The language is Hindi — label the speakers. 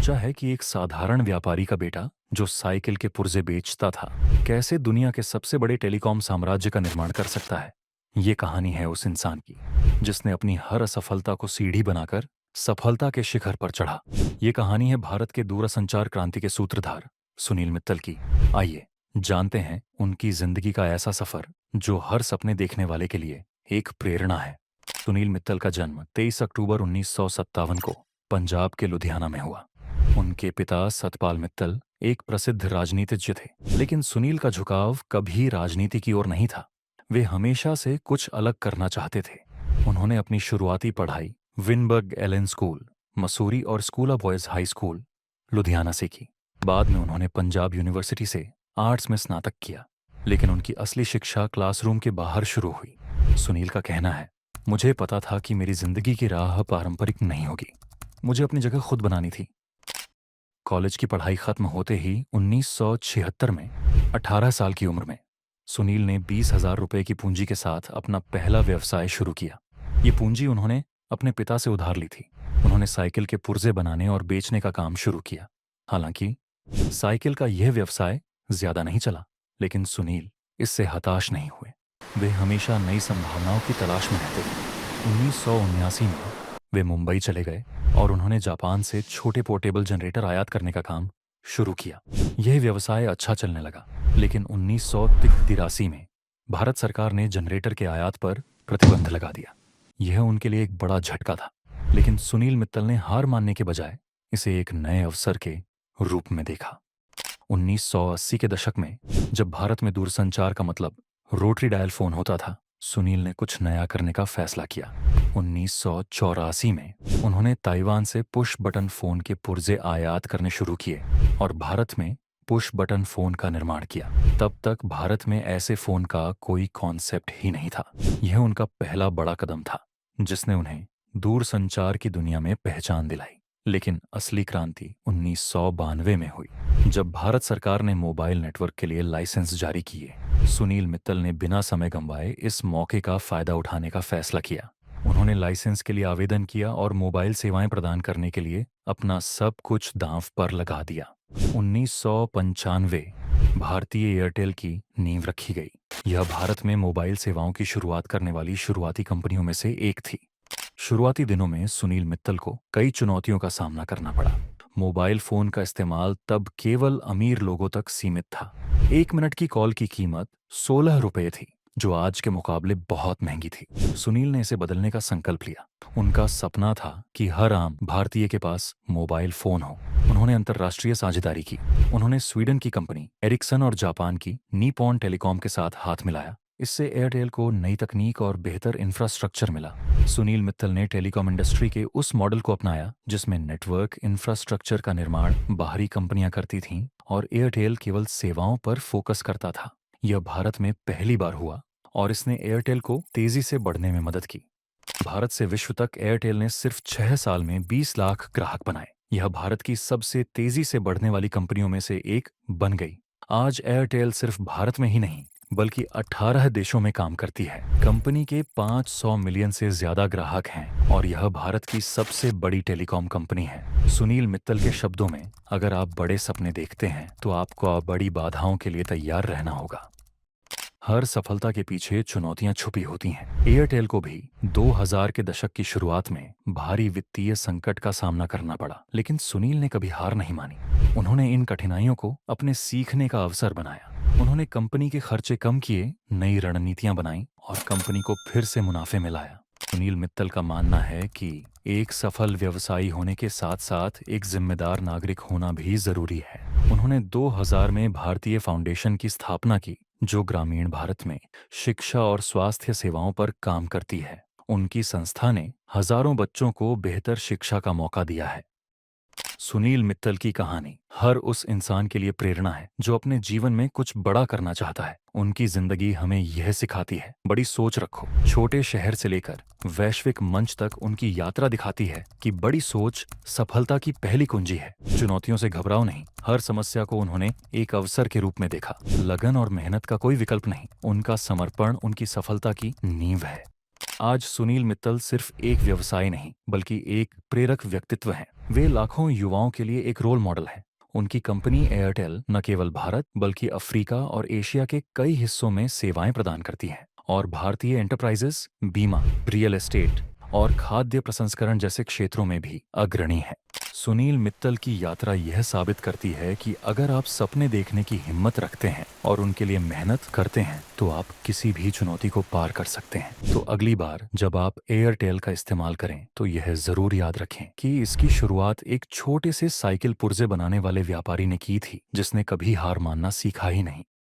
Speaker 1: सोचा है कि एक साधारण व्यापारी का बेटा जो साइकिल के पुर्जे बेचता था कैसे दुनिया के सबसे बड़े टेलीकॉम साम्राज्य का निर्माण कर सकता है। ये कहानी है उस इंसान की जिसने अपनी हर असफलता को सीढ़ी बनाकर सफलता के शिखर पर चढ़ा। ये कहानी है भारत के दूरसंचार क्रांति के सूत्रधार सुनील मित्तल की। आइए जानते हैं उनकी जिंदगी का ऐसा सफर जो हर सपने देखने वाले के लिए एक प्रेरणा है। सुनील मित्तल का जन्म 23 अक्टूबर 1957 को पंजाब के लुधियाना में हुआ। उनके पिता सतपाल मित्तल एक प्रसिद्ध राजनीतिज्ञ थे, लेकिन सुनील का झुकाव कभी राजनीति की ओर नहीं था। वे हमेशा से कुछ अलग करना चाहते थे। उन्होंने अपनी शुरुआती पढ़ाई विनबर्ग एलन स्कूल, मसूरी और school of boys high school, Ludhiana से की। बाद में उन्होंने पंजाब यूनिवर्सिटी से आर्ट्स में स्नातक किया, लेकिन उनकी असली शिक्षा क्लासरूम के बाहर शुरू हुई। सुनील का कहना है, मुझे पता था कि मेरी जिंदगी की राह पारंपरिक नहीं होगी, मुझे अपनी जगह खुद बनानी थी। कॉलेज की पढ़ाई खत्म होते ही 1976 में 18 साल की उम्र में सुनील ने 20,000 रुपए की पूंजी के साथ अपना पहला व्यवसाय शुरू किया। ये पूंजी उन्होंने अपने पिता से उधार ली थी। उन्होंने साइकिल के पुर्जे बनाने और बेचने का काम शुरू किया। हालांकि साइकिल का यह व्यवसाय ज्यादा नहीं चला, लेकिन सुनील इससे हताश नहीं हुए। वे हमेशा नई संभावनाओं की तलाश में रहते थे। 1979 में वे मुंबई चले गए और उन्होंने जापान से छोटे पोर्टेबल जनरेटर आयात करने का काम शुरू किया। यह व्यवसाय अच्छा चलने लगा, लेकिन 1983 में भारत सरकार ने जनरेटर के आयात पर प्रतिबंध लगा दिया। यह उनके लिए एक बड़ा झटका था, लेकिन सुनील मित्तल ने हार मानने के बजाय इसे एक नए अवसर के रूप में देखा। 1980 के दशक में जब भारत में दूरसंचार का मतलब रोटरी डायल फोन होता था, सुनील ने कुछ नया करने का फैसला किया। 1984 में उन्होंने ताइवान से पुश बटन फोन के पुर्जे आयात करने शुरू किए और भारत में पुश बटन फोन का निर्माण किया। तब तक भारत में ऐसे फोन का कोई कॉन्सेप्ट ही नहीं था। यह उनका पहला बड़ा कदम था जिसने उन्हें दूरसंचार की दुनिया में पहचान दिलाई। लेकिन असली क्रांति 1992 में हुई, जब भारत सरकार ने मोबाइल नेटवर्क के लिए लाइसेंस जारी किए। सुनील मित्तल ने बिना समय गंवाए इस मौके का फायदा उठाने का फैसला किया। उन्होंने लाइसेंस के लिए आवेदन किया और मोबाइल सेवाएं प्रदान करने के लिए अपना सब कुछ दांव पर लगा दिया। 1995 भारतीय एयरटेल की नींव रखी गई। यह भारत में मोबाइल सेवाओं की शुरुआत करने वाली शुरुआती कंपनियों में से एक थी। शुरुआती दिनों में सुनील मित्तल को कई चुनौतियों का सामना करना पड़ा। मोबाइल फोन का इस्तेमाल तब केवल अमीर लोगों तक सीमित था। 1 मिनट की कॉल की कीमत 16 रुपए थी, जो आज के मुकाबले बहुत महंगी थी। सुनील ने इसे बदलने का संकल्प लिया। उनका सपना था कि हर आम भारतीय के पास मोबाइल फोन हो। उन्होंने अंतर्राष्ट्रीय साझेदारी की। उन्होंने स्वीडन की कंपनी एरिक्सन और जापान की निपॉन टेलीकॉम के साथ हाथ मिलाया। इससे एयरटेल को नई तकनीक और बेहतर इंफ्रास्ट्रक्चर मिला। सुनील मित्तल ने टेलीकॉम इंडस्ट्री के उस मॉडल को अपनाया जिसमें नेटवर्क इंफ्रास्ट्रक्चर का निर्माण बाहरी कंपनियां करती थीं और एयरटेल केवल सेवाओं पर फोकस करता था। यह भारत में पहली बार हुआ और इसने एयरटेल को तेजी से बढ़ने में मदद की। भारत से विश्व तक एयरटेल ने सिर्फ 6 साल में 20 लाख ग्राहक बनाए। यह भारत की सबसे तेजी से बढ़ने वाली कंपनियों में से एक बन गई। आज एयरटेल सिर्फ भारत में ही नहीं बल्कि 18 देशों में काम करती है। कंपनी के 500 मिलियन से ज्यादा ग्राहक हैं और यह भारत की सबसे बड़ी टेलीकॉम कंपनी है। सुनील मित्तल के शब्दों में, अगर आप बड़े सपने देखते हैं तो आपको बड़ी बाधाओं के लिए तैयार रहना होगा। हर सफलता के पीछे चुनौतियां छुपी होती हैं। एयरटेल को भी 2000 के दशक की शुरुआत में भारी वित्तीय संकट का सामना करना पड़ा, लेकिन सुनील ने कभी हार नहीं मानी। उन्होंने इन कठिनाइयों को अपने सीखने का अवसर बनाया। उन्होंने कंपनी के खर्चे कम किए, नई रणनीतियां बनाई और कंपनी को फिर से मुनाफे में लाया। सुनील मित्तल का मानना है कि एक सफल व्यवसायी होने के साथ साथ एक जिम्मेदार नागरिक होना भी जरूरी है। उन्होंने 2000 में भारतीय फाउंडेशन की स्थापना की, जो ग्रामीण भारत में शिक्षा और स्वास्थ्य सेवाओं पर काम करती है। उनकी संस्था ने हजारों बच्चों को बेहतर शिक्षा का मौका दिया है। सुनील मित्तल की कहानी हर उस इंसान के लिए प्रेरणा है जो अपने जीवन में कुछ बड़ा करना चाहता है। उनकी जिंदगी हमें यह सिखाती है, बड़ी सोच रखो। छोटे शहर से लेकर वैश्विक मंच तक उनकी यात्रा दिखाती है कि बड़ी सोच सफलता की पहली कुंजी है। चुनौतियों से घबराओ नहीं, हर समस्या को उन्होंने एक अवसर के रूप में देखा। लगन और मेहनत का कोई विकल्प नहीं, उनका समर्पण उनकी सफलता की नींव है। आज सुनील मित्तल सिर्फ एक व्यवसाय नहीं बल्कि एक प्रेरक व्यक्तित्व हैं। वे लाखों युवाओं के लिए एक रोल मॉडल हैं। उनकी कंपनी एयरटेल न केवल भारत बल्कि अफ्रीका और एशिया के कई हिस्सों में सेवाएं प्रदान करती है और भारतीय एंटरप्राइजेस, बीमा, रियल एस्टेट और खाद्य प्रसंस्करण जैसे क्षेत्रों में भी अग्रणी है। सुनील मित्तल की यात्रा यह साबित करती है कि अगर आप सपने देखने की हिम्मत रखते हैं और उनके लिए मेहनत करते हैं तो आप किसी भी चुनौती को पार कर सकते हैं। तो अगली बार जब आप एयरटेल का इस्तेमाल करें तो यह जरूर याद रखें कि इसकी शुरुआत एक छोटे से साइकिल पुर्जे बनाने वाले व्यापारी ने की थी जिसने कभी हार मानना सीखा ही नहीं।